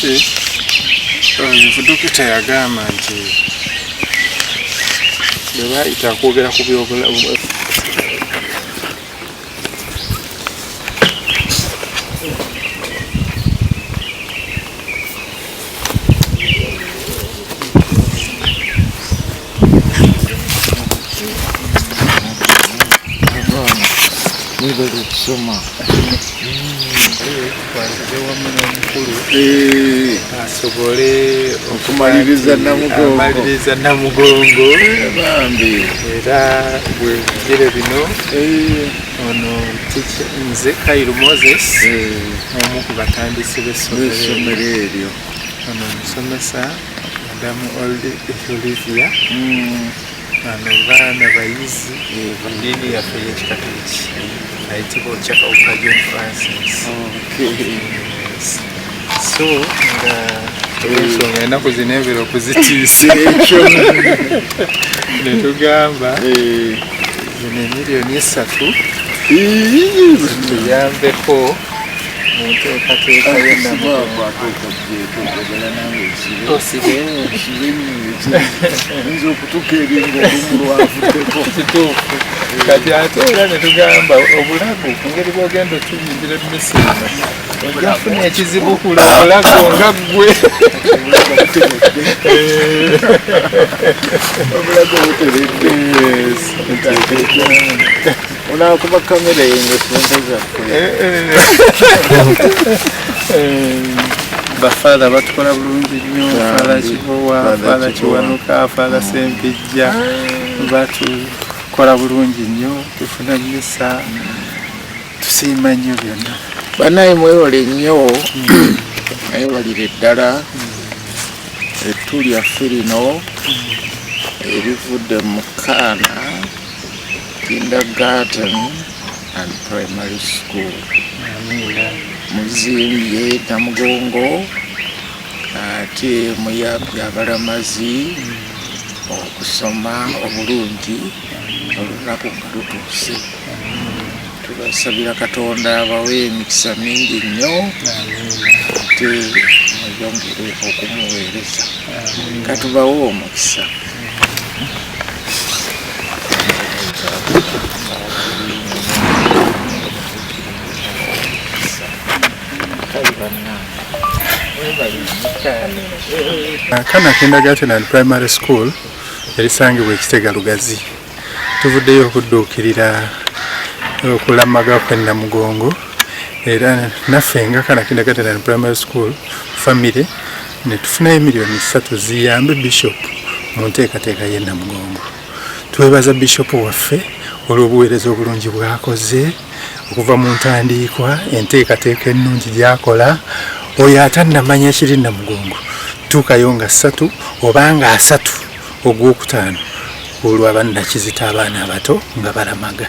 nti dokita yagamba nti bwe bayita kwogera ku byobulamu kusoma asobole okumaliriza namugongo bambi era bwegere bino ono nze Kairu Moses omu ku batandisi b'essomero eryo ono omusomesa madamu Olivia bano baana bayizi ddiini yaffe y'ekikatoliki ayitibwa Kyakawuka John Francis. So nga ensonga ennaku zino envera okuzitiisa ne tugamba zino emiliyoni 3 tuyambeko mu nteekateeka kituufu kati ate era ne tugamba obulago ku ngeri bw'ogenda otuyingira emmisi eno ojja kufuna ekizibu kula obulago nga ggwe obulago buteredde olaba kamera yenga sente zaffe bafaala batukola bulungi nnyo faala Kibowa faala Kiwanuka faala Sempijja batukola bulungi nnyo tufuna mmisa tusiima nnyo byonna banaye mwewale nnyo nayebalire ddala ettu lyaffe lino erivudde mu Kaana Kindergarten and Primary School muzimbye Namugongo ate muyambye abalamazi okusoma obulungi olunaku nga lutuuse tubasabira Katonda abawe emikisa mingi nnyo ate muyongere okumuweereza katubawe omukisa Kaana Kindergarten and Primary School erisangibwa Ekitega Lugazi tuvuddeyo okudduukirira okulamaga kwe Namugongo era naffe nga Kaana Kindergarten and Primary School family ne tufunayo miliyoni 3 ziyambe Bishop mu nteekateeka y'e Namugongo. Twebaza Bishop waffe olw'obuweereza obulungi bw'akoze okuva mu ntandiikwa enteekateeka ennungi gy'akola oyo atannamanya kiri Namugongo tuukayo nga 3 oba nga 3 ogwokutaano olwo abannakizita abaana abato nga balamaga.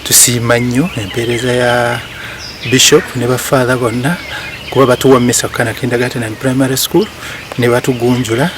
Tusiima nnyo empeereza ya Bishop ne bafaatha bonna kuba batuwa mmisa ku Kaana Kindergarten and Primary School ne batugunjula.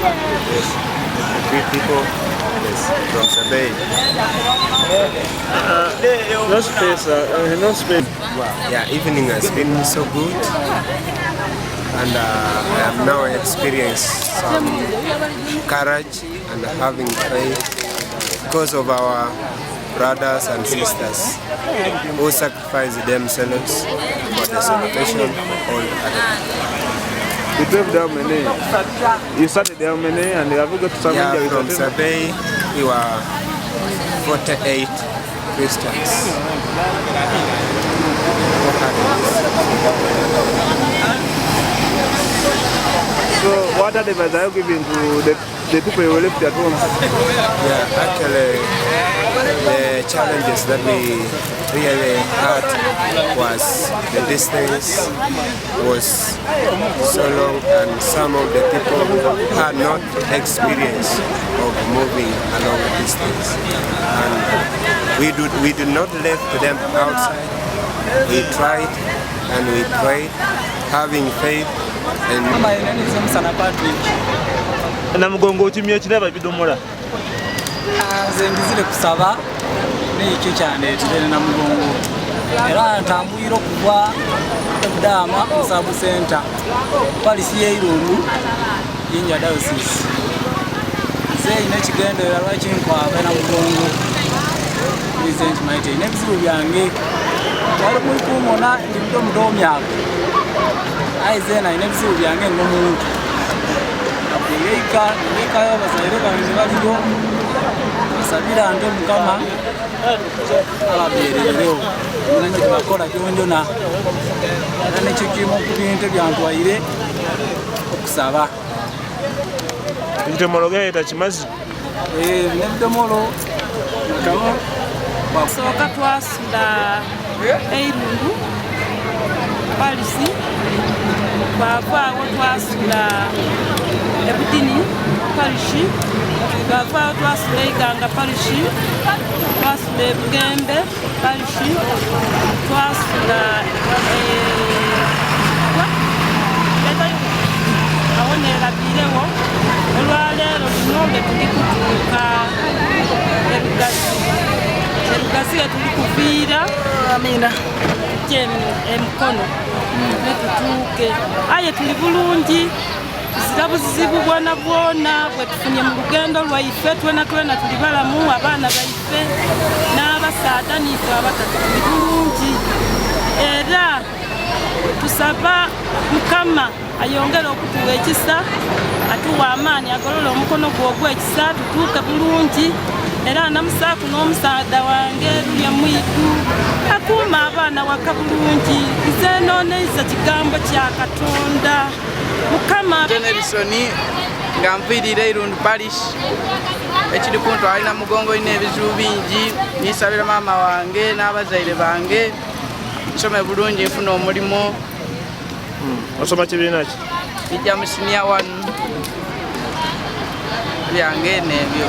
Yes. Greet people. Yes. From Sabay. No space, no space. Yeah, evening has been so good. And I have now experienced some courage and having faith because of our brothers and sisters who sacrifice themselves for the celebration of all others. You drove down many. You started down many, and you have got to some Yeah, from Sabay, we were 48 Christians. So what advice are you giving to the people who left at home? Yeah, actually, the challenges that we really had was the distance was so long, and some of the people had not experience of moving a long distance. And we did not left them outside. We tried and we prayed, having faith. My name is Msana Patrick. Namugongo kimye kiraba bidomola. Zengizire kusaba n'ekyo kyandeetera Namugongo. Era ntambuyira okuva Dama Musabu Center, Palisi y'Irundu, Jinja Diocese. Nze ine kigendererwa lwaki nkwaba Namugongo. Vincent Maite n'ebizibu byange. Wali kumona ndi muto myaka. Aizena n'ebizibu byange n'omuntu. Nikayo abazaire bange baliyo basabira nte Mukama ababeererewo nange tebakola kyonjona era nekyo kimu ku bintu byantwaire okusaba. Ebidomolo gaeta kimazi? N'ebidomolo kamo Soka twasula Eirundu Palisi bavaawo twasula Ebudini Parishi bavaawo twasula Iganga Parishi twasula Ebugembe Parishi twasula awo nerabirewo olwaleero luno lwe tuli kutuuka Erugazi tuli kuviira amina Emukono netutuuke aye tuli bulungi tuzira buzibu bwona bwona bwe tufunye mu lugendo lwaife twena tuli balamu abaana baife n'abasaada niife abatatu tuli bulungi era tusaba Mukama ayongere okutuwa ekisa atuwa amaani agolola omukono gwe ogw'ekisa tutuuke bulungi era namusaaku n'omusaada wange Lulya Mwitu akuuma abaana waka bulungi nze nooneiza kigambo kya Katonda Mukama. Generisoni nga nviirira Irundu Parish ekiri kuntwala Namugongo ina ebizibu bingi nisabira maama wange n'abazaire bange nsome bulungi nfuna omulimo. Osoma kibiina ki? Bijja mu senior 1 byange n'ebyo.